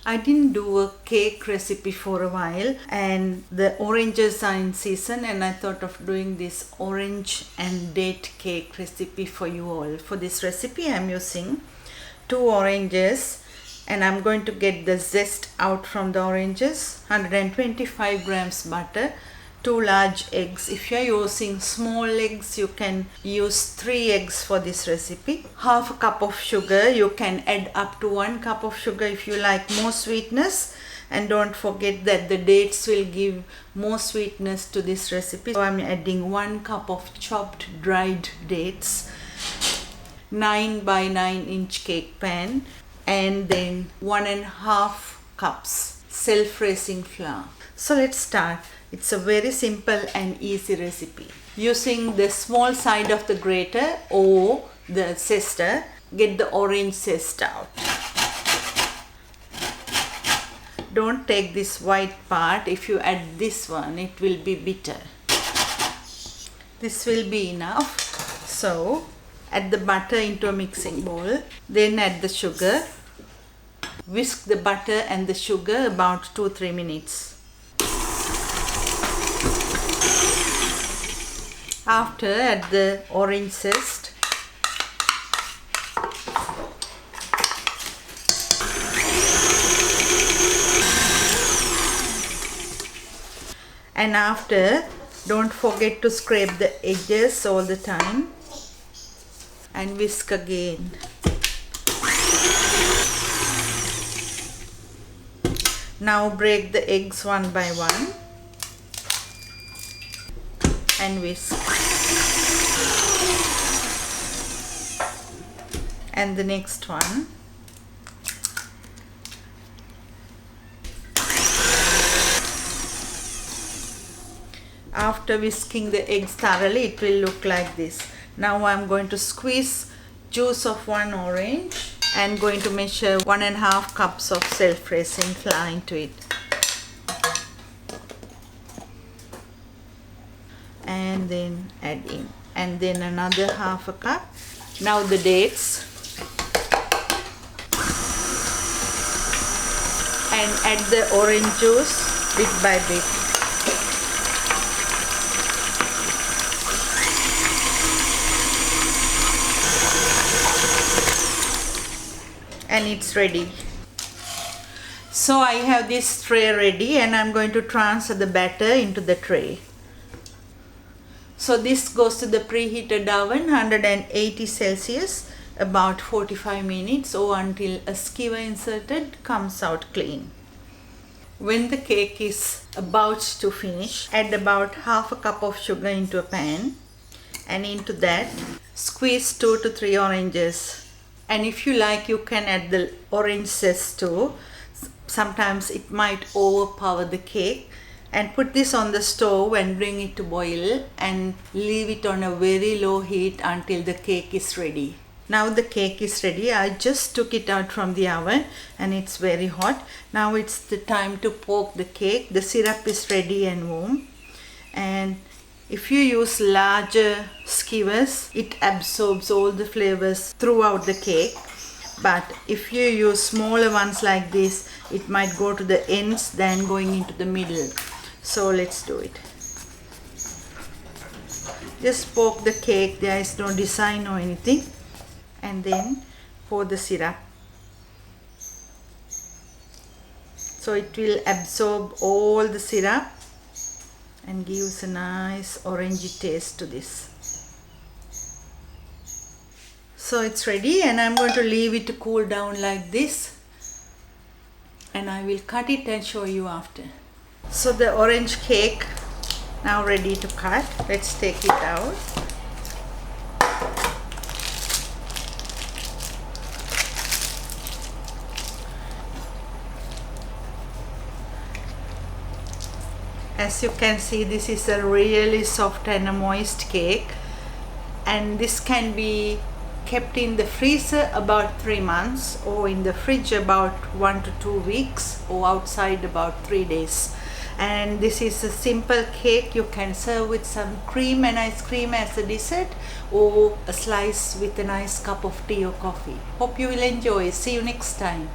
I didn't do a cake recipe for a while, and the oranges are in season, and I thought of doing this orange and date cake recipe for you all. For this recipe I'm using 2 oranges, and I'm going to get the zest out from the oranges, 125 grams butter, 2 large eggs. If you're using small eggs, you can use 3 eggs for this recipe. Half a cup of sugar. You can add up to 1 cup of sugar if you like more sweetness. And don't forget that the dates will give more sweetness to this recipe. So I'm adding 1 cup of chopped dried dates, 9 by 9 inch cake pan, and then 1.5 cups self-raising flour. So let's start. It's a very simple and easy recipe. Using the small side of the grater or the zester, get the orange zest out. Don't take this white part. If you add this one, it will be bitter. This will be enough. So add the butter into a mixing bowl. Then add the sugar. Whisk the butter and the sugar about 2-3 minutes. After, add the orange zest. And after, don't forget to scrape the edges all the time and whisk again. Now break the eggs one by one and whisk. And the next one. After whisking the eggs thoroughly, it will look like this. Now I'm going to squeeze juice of 1 orange and going to measure 1.5 cups of self-raising flour into it. And then add in, and then another 1/2 cup. Now the dates, and add the orange juice bit by bit. And it's ready. So I have this tray ready, and I'm going to transfer the batter into the tray. So this goes to the preheated oven, 180 Celsius, about 45 minutes, or until a skewer inserted comes out clean. When the cake is about to finish, add about 1/2 cup of sugar into a pan, and into that squeeze 2 to 3 oranges. And if you like, you can add the orange zest too. Sometimes it might overpower the cake. And put this on the stove and bring it to boil and leave it on a very low heat until the cake is ready. Now the cake is ready. I just took it out from the oven and it's very hot. Now it's the time to poke the cake. The syrup is ready and warm. And if you use larger skewers, it absorbs all the flavors throughout the cake. But if you use smaller ones like this, it might go to the ends than going into the middle. So let's do it. Just poke the cake. There is no design or anything. And then pour the syrup. So it will absorb all the syrup and gives a nice orangey taste to this. So it's ready, and I'm going to leave it to cool down like this, and I will cut it and show you after. So the orange cake now ready to cut. Let's take it out. As you can see, this is a really soft and a moist cake, and this can be kept in the freezer about 3 months, or in the fridge about 1 to 2 weeks, or outside about 3 days. And this is a simple cake. You can serve with some cream and ice cream as a dessert, or a slice with a nice cup of tea or coffee. Hope you will enjoy. See you next time.